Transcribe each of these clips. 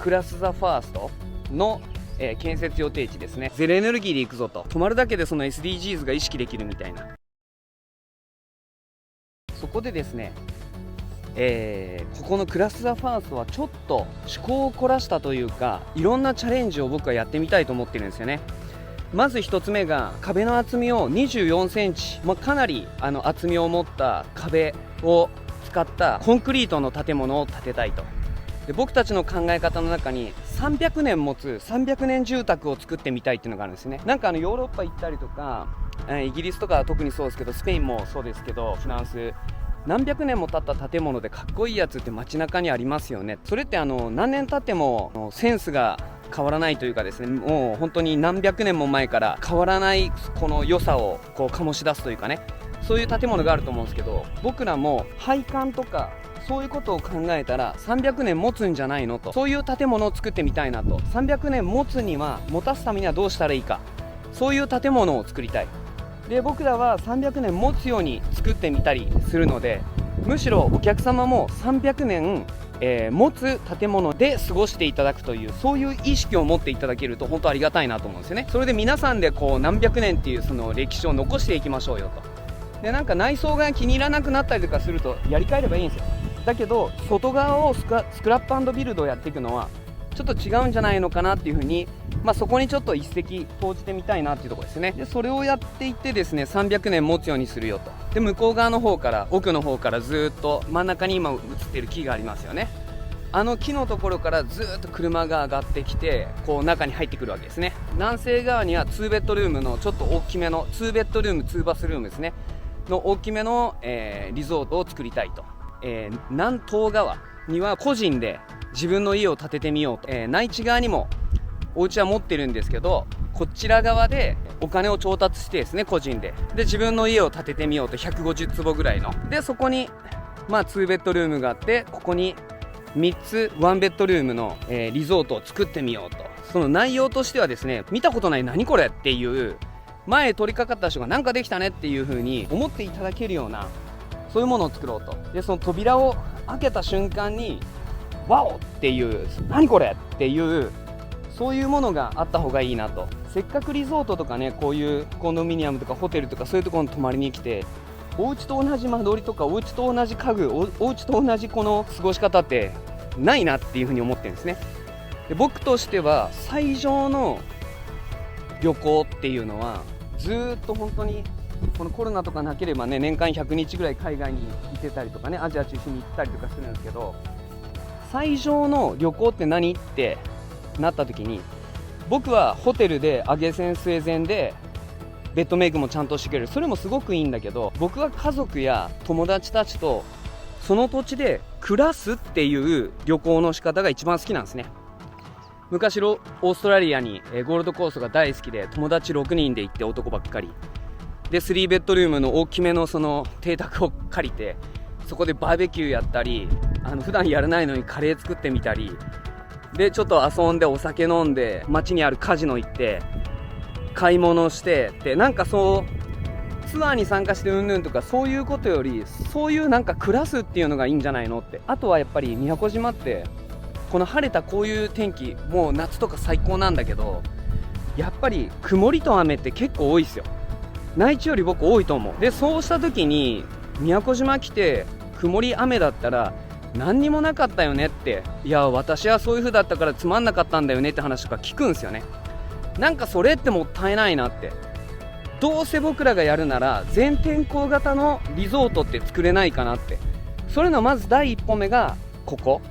クラス・ザ・ファーストの、建設予定地ですね。ゼロエネルギーで行くぞと、泊まるだけでその SDGs が意識できるみたいな。そこでですね、ここのクラス・ザ・ファーストはちょっと趣向を凝らしたというか、いろんなチャレンジを僕はやってみたいと思ってるんですよね。まず1つ目が壁の厚みを24センチ、かなり厚みを持った壁を使ったコンクリートの建物を建てたいと。で、僕たちの考え方の中に300年持つ300年住宅を作ってみたいっていうのがあるんですね。なんかヨーロッパ行ったりとか、イギリスとかは特にそうですけど、スペインもそうですけど、フランス、何百年も経った建物でかっこいいやつって街中にありますよね。それって何年経ってもセンスが変わらないというかですね、もう本当に何百年も前から変わらないこの良さをこう醸し出すというかね、そういう建物があると思うんですけど、僕らも配管とかそういうことを考えたら300年持つんじゃないのと、そういう建物を作ってみたいなと。300年持つには、持たすためにはどうしたらいいか、そういう建物を作りたい。で、僕らは300年持つように作ってみたりするので、むしろお客様も300年、持つ建物で過ごしていただくという、そういう意識を持っていただけると本当ありがたいなと思うんですよね。それで皆さんでこう何百年っていうその歴史を残していきましょうよと。で、なんか内装が気に入らなくなったりとかするとやり替えればいいんですよ。だけど外側をスクラップ&ビルドをやっていくのはちょっと違うんじゃないのかなっていうふうに、そこにちょっと一石投じてみたいなっていうところですね。で、それをやっていってですね、300年持つようにするよと。で、向こう側の方から、奥の方からずっと真ん中に今映ってる木がありますよね。あの木のところからずっと車が上がってきて、こう中に入ってくるわけですね。南西側には2ベッドルームのちょっと大きめの2ベッドルーム2バスルームですねの大きめの、リゾートを作りたいと。南東側には個人で自分の家を建ててみようと。内地側にもお家は持ってるんですけど、こちら側でお金を調達してですね、個人で自分の家を建ててみようと。150坪ぐらいの。で、そこに2ベッドルームがあって、ここに3つ1ベッドルームの、リゾートを作ってみようと。その内容としてはですね、見たことない何これっていう、前取り掛かった人がなんかできたねっていう風に思っていただけるような、そういうものを作ろうと。で、その扉を開けた瞬間にワオっていう、何これっていう、そういうものがあった方がいいなと。せっかくリゾートとかね、こういうコンドミニアムとかホテルとかそういうところに泊まりに来て、お家と同じ間取りとかお家と同じ家具、お家と同じこの過ごし方ってないなっていうふうに思ってるんですね。で、僕としては最上の旅行っていうのは、ずっと本当にこのコロナとかなければね、年間100日ぐらい海外に行ってたりとかね、アジア中心に行ったりとかするんですけど、最上の旅行って何ってなった時に、僕はホテルで上げ線据え線でベッドメイクもちゃんとしてくれる、それもすごくいいんだけど、僕は家族や友達たちとその土地で暮らすっていう旅行の仕方が一番好きなんですね。昔オーストラリアにゴールドコーストが大好きで、友達6人で行って、男ばっかりで3ベッドルームの大きめのその邸宅を借りて、そこでバーベキューやったり、普段やらないのにカレー作ってみたりで、ちょっと遊んでお酒飲んで、街にあるカジノ行って買い物してって、なんかそうツアーに参加してうんぬんとかそういうことより、そういうなんか暮らすっていうのがいいんじゃないのって。あとはやっぱり宮古島ってこの晴れたこういう天気、もう夏とか最高なんだけど、やっぱり曇りと雨って結構多いですよ。内地より僕多いと思う。で、そうした時に宮古島来て曇り雨だったら何にもなかったよねって、いや私はそういう風だったからつまんなかったんだよねって話とか聞くんですよね。なんかそれってもったいないなって。どうせ僕らがやるなら全天候型のリゾートって作れないかなって。それのまず第一歩目がここ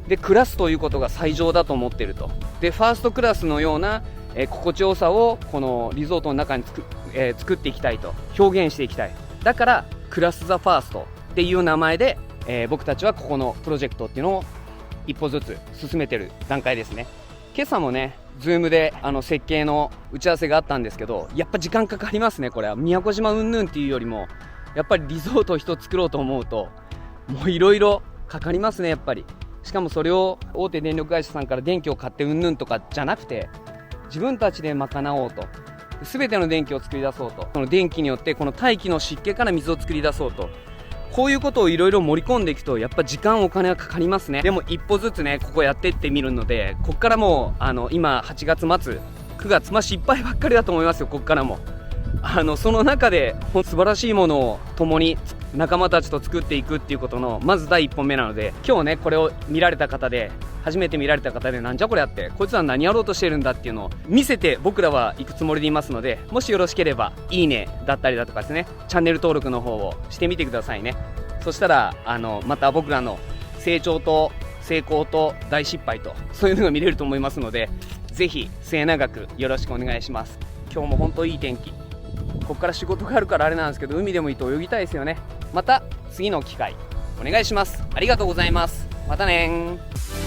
で暮らすということが最上だと思ってると。で、ファーストクラスのような、心地よさをこのリゾートの中に作っていきたいと、表現していきたい。だからクラス・ザ・ファーストっていう名前で、僕たちはここのプロジェクトっていうのを一歩ずつ進めてる段階ですね。今朝もね、ズームで設計の打ち合わせがあったんですけど、やっぱ時間かかりますね。これは宮古島うんぬんっていうよりも、やっぱりリゾートを一つ作ろうと思うともういろいろかかりますね、やっぱり。しかもそれを大手電力会社さんから電気を買ってうんぬんとかじゃなくて、自分たちで賄おうと。全ての電気を作り出そうと。その電気によってこの大気の湿気から水を作り出そうと。こういうことをいろいろ盛り込んでいくとやっぱ時間お金はかかりますね。でも一歩ずつねここやってってみるので、こっからもう今8月末9月失敗ばっかりだと思いますよ。こっからもその中で素晴らしいものを共に仲間たちと作っていくっていうことのまず第一本目なので、今日ねこれを見られた方で、初めて見られた方で、なんじゃこれやって、こいつは何やろうとしてるんだっていうのを見せて僕らは行くつもりでいますので、もしよろしければいいねだったりだとかですね、チャンネル登録の方をしてみてくださいね。そしたらまた僕らの成長と成功と大失敗とそういうのが見れると思いますので、ぜひ末永くよろしくお願いします。今日も本当いい天気、ここから仕事があるからあれなんですけど、海でもいいと泳ぎたいですよね。また次の機会お願いします。ありがとうございます。またねー。